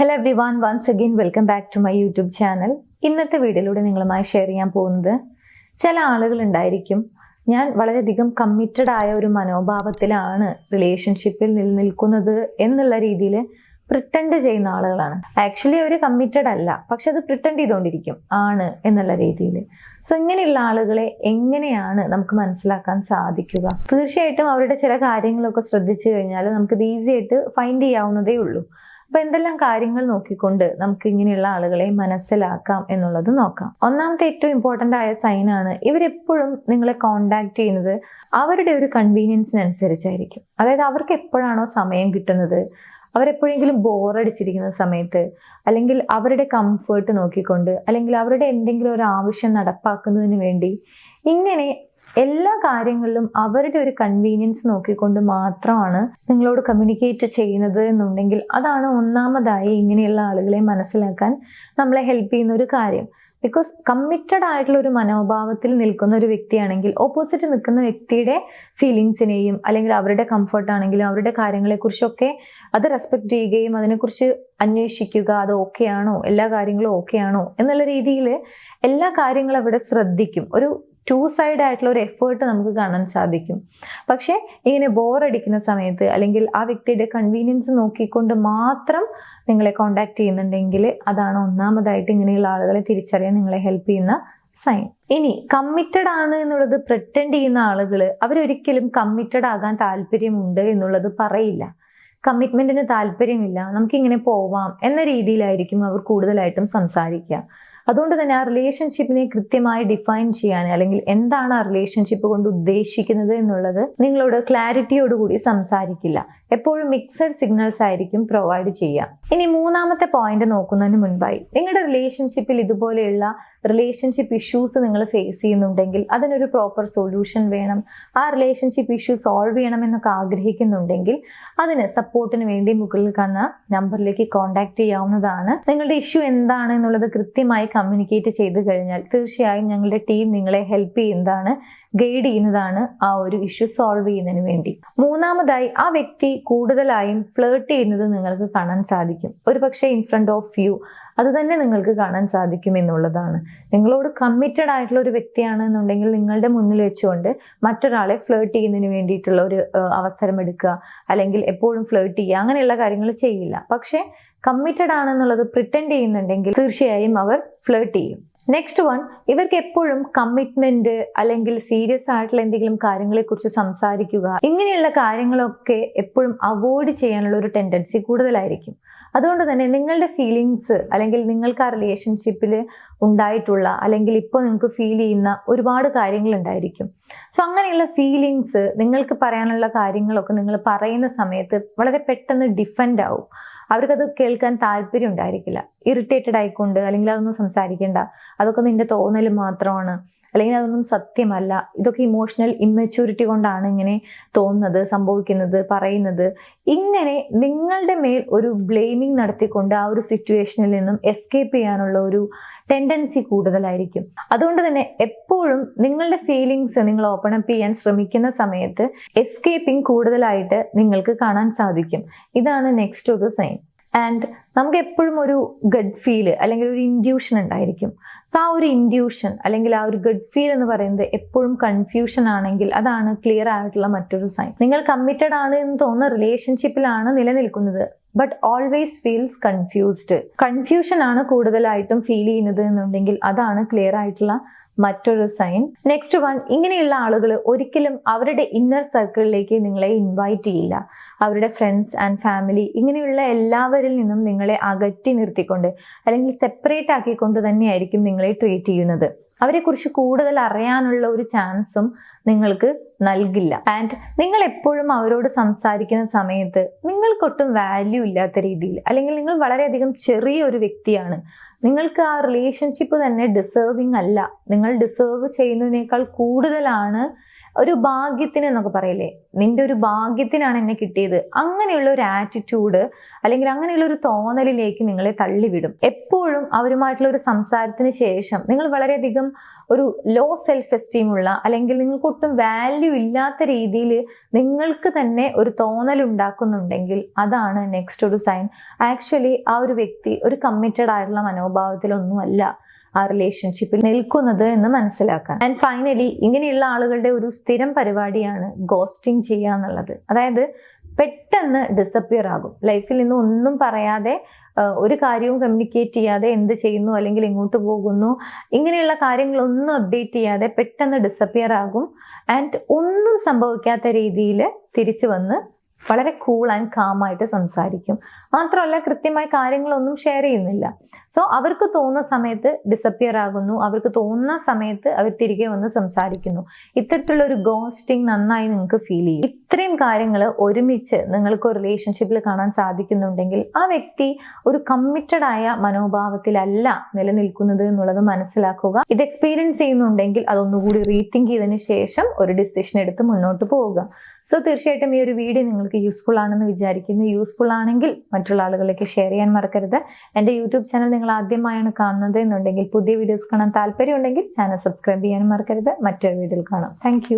Hello everyone, once again welcome back to my YouTube channel. ഇന്നത്തെ വീഡിയോയിലൂടെ നിങ്ങളുമായി share ചെയ്യാൻ പോകുന്നത്, ചില ആളുകൾ ഉണ്ടായിരിക്കും ഞാൻ വളരെയധികം കമ്മിറ്റഡ് ആയ ഒരു മനോഭാവത്തിലാണ് റിലേഷൻഷിപ്പിൽ നിൽക്കുന്നത് എന്നുള്ള രീതിയിൽ പ്രിട്ടൻഡ് ചെയ്യുന്ന ആളുകളാണ്. ആക്ച്വലി അവർ കമ്മിറ്റഡ് അല്ല, പക്ഷെ അത് പ്രിട്ടൻഡ് ചെയ്തുകൊണ്ടിരിക്കും ആണ് എന്നുള്ള രീതിയിൽ. സോ ഇങ്ങനെയുള്ള ആളുകളെ എങ്ങനെയാണ് നമുക്ക് മനസ്സിലാക്കാൻ സാധിക്കുക? തീർച്ചയായിട്ടും അവരുടെ ചില കാര്യങ്ങളൊക്കെ ശ്രദ്ധിച്ചു കഴിഞ്ഞാൽ നമുക്കിത് ഈസി ആയിട്ട് ഫൈൻഡ് ചെയ്യാവുന്നതേ ഉള്ളൂ. അപ്പൊ എന്തെല്ലാം കാര്യങ്ങൾ നോക്കിക്കൊണ്ട് നമുക്ക് ഇങ്ങനെയുള്ള ആളുകളെ മനസ്സിലാക്കാം എന്നുള്ളത് നോക്കാം. ഒന്നാമത്തെ ഏറ്റവും ഇമ്പോർട്ടന്റ് ആയ സൈനാണ്, ഇവരെപ്പോഴും നിങ്ങളെ കോണ്ടാക്ട് ചെയ്യുന്നത് അവരുടെ ഒരു കൺവീനിയൻസിനനുസരിച്ചായിരിക്കും. അതായത് അവർക്ക് എപ്പോഴാണോ സമയം കിട്ടുന്നത്, അവരെപ്പോഴെങ്കിലും ബോറടിച്ചിരിക്കുന്ന സമയത്ത്, അല്ലെങ്കിൽ അവരുടെ കംഫേർട്ട് നോക്കിക്കൊണ്ട്, അല്ലെങ്കിൽ അവരുടെ എന്തെങ്കിലും ഒരു ആവശ്യം നടപ്പാക്കുന്നതിന് വേണ്ടി, ഇങ്ങനെ എല്ലാ കാര്യങ്ങളിലും അവരുടെ ഒരു കൺവീനിയൻസ് നോക്കിക്കൊണ്ട് മാത്രമാണ് നിങ്ങളോട് കമ്മ്യൂണിക്കേറ്റ് ചെയ്യുന്നത് എന്നുണ്ടെങ്കിൽ, അതാണ് ഒന്നാമതായി ഇങ്ങനെയുള്ള ആളുകളെ മനസ്സിലാക്കാൻ നമ്മളെ ഹെൽപ്പ് ചെയ്യുന്ന ഒരു കാര്യം. ബിക്കോസ് കമ്മിറ്റഡ് ആയിട്ടുള്ള ഒരു മനോഭാവത്തിൽ നിൽക്കുന്ന ഒരു വ്യക്തിയാണെങ്കിൽ ഓപ്പോസിറ്റ് നിൽക്കുന്ന വ്യക്തിയുടെ ഫീലിങ്സിനെയും അല്ലെങ്കിൽ അവരുടെ കംഫർട്ട് ആണെങ്കിലും അവരുടെ കാര്യങ്ങളെക്കുറിച്ചൊക്കെ അത് റെസ്പെക്ട് ചെയ്യുകയും അതിനെക്കുറിച്ച് അന്വേഷിക്കുക, അത് ഓക്കെ ആണോ, എല്ലാ കാര്യങ്ങളും ഓക്കെ ആണോ എന്നുള്ള രീതിയിൽ എല്ലാ കാര്യങ്ങളും അവിടെ ശ്രദ്ധിക്കും. ഒരു ടു സൈഡ് ആയിട്ടുള്ള ഒരു എഫേർട്ട് നമുക്ക് കാണാൻ സാധിക്കും. പക്ഷെ ഇങ്ങനെ ബോറടിക്കുന്ന സമയത്ത് അല്ലെങ്കിൽ ആ വ്യക്തിയുടെ കൺവീനിയൻസ് നോക്കിക്കൊണ്ട് മാത്രം നിങ്ങളെ കോണ്ടാക്ട് ചെയ്യുന്നുണ്ടെങ്കിൽ, അതാണ് ഒന്നാമതായിട്ട് ഇങ്ങനെയുള്ള ആളുകളെ തിരിച്ചറിയാൻ നിങ്ങളെ ഹെൽപ്പ് ചെയ്യുന്ന സൈൻ. ഇനി കമ്മിറ്റഡ് ആണ് എന്നുള്ളത് പ്രിറ്റൻഡ് ചെയ്യുന്ന ആളുകൾ, അവരൊരിക്കലും കമ്മിറ്റഡ് ആകാൻ താല്പര്യമുണ്ട് എന്നുള്ളത് പറയില്ല. കമ്മിറ്റ്മെന്റിന് താല്പര്യമില്ല, നമുക്കിങ്ങനെ പോവാം എന്ന രീതിയിലായിരിക്കും അവർ കൂടുതലായിട്ടും സംസാരിക്കുക. അതുകൊണ്ട് തന്നെ ആ റിലേഷൻഷിപ്പിനെ കൃത്യമായി ഡിഫൈൻ ചെയ്യാൻ, അല്ലെങ്കിൽ എന്താണ് ആ റിലേഷൻഷിപ്പ് കൊണ്ട് ഉദ്ദേശിക്കുന്നത് എന്നുള്ളത് നിങ്ങളോട് ക്ലാരിറ്റിയോടുകൂടി സംസാരിക്കില്ല. എപ്പോഴും മിക്സഡ് സിഗ്നൽസ് ആയിരിക്കും പ്രൊവൈഡ് ചെയ്യുക. ഇനി മൂന്നാമത്തെ പോയിന്റ് നോക്കുന്നതിന് മുൻപായി, നിങ്ങളുടെ റിലേഷൻഷിപ്പിൽ ഇതുപോലെയുള്ള റിലേഷൻഷിപ്പ് ഇഷ്യൂസ് നിങ്ങൾ ഫേസ് ചെയ്യുന്നുണ്ടെങ്കിൽ അതിനൊരു പ്രോപ്പർ സൊല്യൂഷൻ വേണം, ആ റിലേഷൻഷിപ്പ് ഇഷ്യൂ സോൾവ് ചെയ്യണമെന്നൊക്കെ ആഗ്രഹിക്കുന്നുണ്ടെങ്കിൽ അതിന് സപ്പോർട്ടിന് വേണ്ടി മുകളിൽ കാണുന്ന നമ്പറിലേക്ക് കോൺടാക്ട് ചെയ്യാവുന്നതാണ്. നിങ്ങളുടെ ഇഷ്യൂ എന്താണ് എന്നുള്ളത് കൃത്യമായി കമ്മ്യൂണിക്കേറ്റ് ചെയ്ത് കഴിഞ്ഞാൽ തീർച്ചയായും ഞങ്ങളുടെ ടീം നിങ്ങളെ ഹെൽപ്പ് ചെയ്യുന്നതാണ്, ഗൈഡ് ചെയ്യുന്നതാണ് ആ ഒരു ഇഷ്യൂ സോൾവ് ചെയ്യുന്നതിന് വേണ്ടി. മൂന്നാമതായി, ആ വ്യക്തി കൂടുതലായും ഫ്ലേർട്ട് ചെയ്യുന്നത് നിങ്ങൾക്ക് കാണാൻ സാധിക്കും. ഒരു പക്ഷേ ഇൻ ഫ്രണ്ട് ഓഫ് യു അത് തന്നെ നിങ്ങൾക്ക് കാണാൻ സാധിക്കും എന്നുള്ളതാണ്. നിങ്ങളോട് കമ്മിറ്റഡ് ആയിട്ടുള്ള ഒരു വ്യക്തിയാണ് എന്നുണ്ടെങ്കിൽ നിങ്ങളുടെ മുന്നിൽ വെച്ചുകൊണ്ട് മറ്റൊരാളെ ഫ്ലേർട്ട് ചെയ്യുന്നതിന് വേണ്ടിയിട്ടുള്ള ഒരു അവസരം എടുക്കുക, അല്ലെങ്കിൽ എപ്പോഴും ഫ്ലേർട്ട് ചെയ്യുക, അങ്ങനെയുള്ള കാര്യങ്ങൾ ചെയ്യില്ല. പക്ഷെ കമ്മിറ്റഡ് ആണെന്നുള്ളത് പ്രിറ്റൻഡ് ചെയ്യുന്നുണ്ടെങ്കിൽ തീർച്ചയായും അവർ ഫ്ലേർട്ട് ചെയ്യും. നെക്സ്റ്റ് വൺ, ഇവർക്ക് എപ്പോഴും കമ്മിറ്റ്മെന്റ് അല്ലെങ്കിൽ സീരിയസ് ആയിട്ടുള്ള എന്തെങ്കിലും കാര്യങ്ങളെ കുറിച്ച് സംസാരിക്കുക, ഇങ്ങനെയുള്ള കാര്യങ്ങളൊക്കെ എപ്പോഴും അവോയ്ഡ് ചെയ്യാനുള്ള ഒരു ടെൻഡൻസി കൂടുതലായിരിക്കും. അതുകൊണ്ട് തന്നെ നിങ്ങളുടെ ഫീലിങ്സ് അല്ലെങ്കിൽ നിങ്ങൾക്ക് ആ റിലേഷൻഷിപ്പിൽ ഉണ്ടായിട്ടുള്ള അല്ലെങ്കിൽ ഇപ്പോൾ നിങ്ങൾക്ക് ഫീൽ ചെയ്യുന്ന ഒരുപാട് കാര്യങ്ങൾ ഉണ്ടായിരിക്കും. സോ അങ്ങനെയുള്ള ഫീലിങ്സ്, നിങ്ങൾക്ക് പറയാനുള്ള കാര്യങ്ങളൊക്കെ നിങ്ങൾ പറയുന്ന സമയത്ത് വളരെ പെട്ടെന്ന് ഡിഫെൻഡ് ആവും. അവർക്കത് കേൾക്കാൻ താല്പര്യം ഉണ്ടായിരിക്കില്ല. ഇറിറ്റേറ്റഡ് ആയിക്കൊണ്ട്, അല്ലെങ്കിൽ അതൊന്നും സംസാരിക്കേണ്ട, അതൊക്കെ നിന്റെ തോന്നൽ മാത്രമാണ്, അല്ലെങ്കിൽ അതൊന്നും സത്യമല്ല, ഇതൊക്കെ ഇമോഷണൽ ഇമ്മച്യൂരിറ്റി കൊണ്ടാണ് ഇങ്ങനെ തോന്നുന്നത്, സംഭവിക്കുന്നത്, പറയുന്നത്, ഇങ്ങനെ നിങ്ങളുടെ മേൽ ഒരു ബ്ലെയിമിങ് നടത്തിക്കൊണ്ട് ആ ഒരു സിറ്റുവേഷനിൽ നിന്നും എസ്കേപ്പ് ചെയ്യാനുള്ള ഒരു ടെൻഡൻസി കൂടുതലായിരിക്കും. അതുകൊണ്ട് തന്നെ എപ്പോഴും നിങ്ങളുടെ ഫീലിങ്സ് നിങ്ങൾ ഓപ്പൺ അപ്പ് ചെയ്യാൻ ശ്രമിക്കുന്ന സമയത്ത് എസ്കേപ്പിംഗ് കൂടുതലായിട്ട് നിങ്ങൾക്ക് കാണാൻ സാധിക്കും. ഇതാണ് നെക്സ്റ്റ് ഒരു സൈൻ. ആൻഡ് നമുക്ക് എപ്പോഴും ഒരു ഗഡ് ഫീല് അല്ലെങ്കിൽ ഒരു ഇൻഡ്യൂഷൻ ഉണ്ടായിരിക്കും. സോ ആ ഒരു ഇൻഡ്യൂഷൻ അല്ലെങ്കിൽ ആ ഒരു ഗഡ് ഫീൽ എന്ന് പറയുന്നത് എപ്പോഴും കൺഫ്യൂഷൻ ആണെങ്കിൽ അതാണ് ക്ലിയർ ആയിട്ടുള്ള മറ്റൊരു സൈൻ. നിങ്ങൾ കമ്മിറ്റഡ് ആണ് എന്ന് തോന്നുന്ന റിലേഷൻഷിപ്പിലാണ് നിലനിൽക്കുന്നത്, but always feels confused. Confusion ആണ് കൂടുതലായിട്ടും ഫീൽ ചെയ്യുന്നത് എന്നുണ്ടെങ്കിൽ അതാണ് ക്ലിയർ ആയിട്ടുള്ള മറ്റൊരു സൈൻ. നെക്സ്റ്റ് വൺ, ഇങ്ങനെയുള്ള ആളുകൾ ഒരിക്കലും അവരുടെ ഇന്നർ സർക്കിളിലേക്ക് നിങ്ങളെ ഇൻവൈറ്റ് ചെയ്യില്ല. അവരുടെ ഫ്രണ്ട്സ് ആൻഡ് ഫാമിലി ഇങ്ങനെയുള്ള എല്ലാവരിൽ നിന്നും നിങ്ങളെ അകറ്റി നിർത്തിക്കൊണ്ട് അല്ലെങ്കിൽ സെപ്പറേറ്റ് ആക്കിക്കൊണ്ട് തന്നെയായിരിക്കും നിങ്ങളെ ട്രീറ്റ് ചെയ്യുന്നത്. അവരെക്കുറിച്ച് കൂടുതൽ അറിയാനുള്ള ഒരു ചാൻസും നിങ്ങൾക്ക് നൽകില്ല. ആൻഡ് നിങ്ങൾ എപ്പോഴും അവരോട് സംസാരിക്കുന്ന സമയത്ത് നിങ്ങൾക്കൊട്ടും വാല്യൂ ഇല്ലാത്ത രീതിയിൽ, അല്ലെങ്കിൽ നിങ്ങൾ വളരെയധികം ചെറിയ ഒരു വ്യക്തിയാണ്, നിങ്ങൾക്ക് ആ റിലേഷൻഷിപ്പ് തന്നെ ഡിസേർവിങ് അല്ല, നിങ്ങൾ ഡിസേർവ് ചെയ്യുന്നതിനേക്കാൾ കൂടുതലാണ് ഒരു ഭാഗ്യത്തിന് എന്നൊക്കെ പറയില്ലേ, നിന്റെ ഒരു ഭാഗ്യത്തിനാണ് എന്നെ കിട്ടിയത്, അങ്ങനെയുള്ള ഒരു ആറ്റിറ്റ്യൂഡ് അല്ലെങ്കിൽ അങ്ങനെയുള്ള ഒരു തോന്നലിലേക്ക് നിങ്ങളെ തള്ളിവിടും. എപ്പോഴും അവരുമായിട്ടുള്ള ഒരു സംസാരത്തിന് ശേഷം നിങ്ങൾ വളരെയധികം ഒരു ലോ സെൽഫ് എസ്റ്റീം ഉള്ള അല്ലെങ്കിൽ നിങ്ങൾക്ക് ഒട്ടും വാല്യൂ ഇല്ലാത്ത രീതിയിൽ നിങ്ങൾക്ക് തന്നെ ഒരു തോന്നൽ ഉണ്ടാക്കുന്നുണ്ടെങ്കിൽ അതാണ് നെക്സ്റ്റ് ഒരു സൈൻ. ആക്ച്വലി ആ ഒരു വ്യക്തി ഒരു കമ്മിറ്റഡ് ആയിട്ടുള്ള മനോഭാവത്തിലൊന്നുമല്ല ആ റിലേഷൻഷിപ്പിൽ നിൽക്കുന്നത് എന്ന് മനസ്സിലാക്കാൻ. ആൻഡ് ഫൈനലി ഇങ്ങനെയുള്ള ആളുകളുടെ ഒരു സ്ഥിരം പരിപാടിയാണ് ഗോസ്റ്റിംഗ് ചെയ്യുക എന്നുള്ളത്. അതായത് പെട്ടെന്ന് ഡിസപ്പിയർ ആകും, ലൈഫിൽ നിന്ന് ഒന്നും പറയാതെ ഒരു കാര്യവും കമ്മ്യൂണിക്കേറ്റ് ചെയ്യാതെ എന്ത് ചെയ്യുന്നു അല്ലെങ്കിൽ എങ്ങോട്ട് പോകുന്നു ഇങ്ങനെയുള്ള കാര്യങ്ങളൊന്നും അപ്ഡേറ്റ് ചെയ്യാതെ പെട്ടെന്ന് ഡിസപ്പിയർ ആകും. ആൻഡ് ഒന്നും സംഭവിക്കാത്ത രീതിയിൽ തിരിച്ചു വന്ന് വളരെ കൂൾ ആൻഡ് കാം ആയിട്ട് സംസാരിക്കും. മാത്രമല്ല കൃത്യമായ കാര്യങ്ങളൊന്നും ഷെയർ ചെയ്യുന്നില്ല. സോ അവർക്ക് തോന്നുന്ന സമയത്ത് ഡിസപ്പിയർ ആകുന്നു, അവർക്ക് തോന്നുന്ന സമയത്ത് അവർ തിരികെ വന്ന് സംസാരിക്കുന്നു. ഇത്തരത്തിലുള്ള ഒരു ഗോസ്റ്റിംഗ് നന്നായി നിങ്ങൾക്ക് ഫീൽ ചെയ്യും. ഇത്രയും കാര്യങ്ങൾ ഒരുമിച്ച് നിങ്ങൾക്ക് ഒരു റിലേഷൻഷിപ്പിൽ കാണാൻ സാധിക്കുന്നുണ്ടെങ്കിൽ ആ വ്യക്തി ഒരു കമ്മിറ്റഡ് ആയ മനോഭാവത്തിലല്ല നിലനിൽക്കുന്നത് എന്നുള്ളത് മനസ്സിലാക്കുക. ഇത് എക്സ്പീരിയൻസ് ചെയ്യുന്നുണ്ടെങ്കിൽ അതൊന്നുകൂടി റീതിങ്ക് ചെയ്തതിന് ശേഷം ഒരു ഡിസിഷൻ എടുത്ത് മുന്നോട്ട് പോവുക. സോ തീർച്ചയായിട്ടും ഈ ഒരു വീഡിയോ നിങ്ങൾക്ക് യൂസ്ഫുൾ ആണെന്ന് വിചാരിക്കുന്നു. യൂസ്ഫുൾ ആണെങ്കിൽ മറ്റുള്ള ആളുകളിലേക്ക് ഷെയർ ചെയ്യാൻ മറക്കരുത്. എൻ്റെ യൂട്യൂബ് ചാനൽ നിങ്ങൾ ആദ്യമായാണ് കാണുന്നത് എന്നുണ്ടെങ്കിൽ, പുതിയ വീഡിയോസ് കാണാൻ താല്പര്യമുണ്ടെങ്കിൽ ചാനൽ സബ്സ്ക്രൈബ് ചെയ്യാനും മറക്കരുത്. മറ്റൊരു വീഡിയോയിൽ കാണാം. താങ്ക്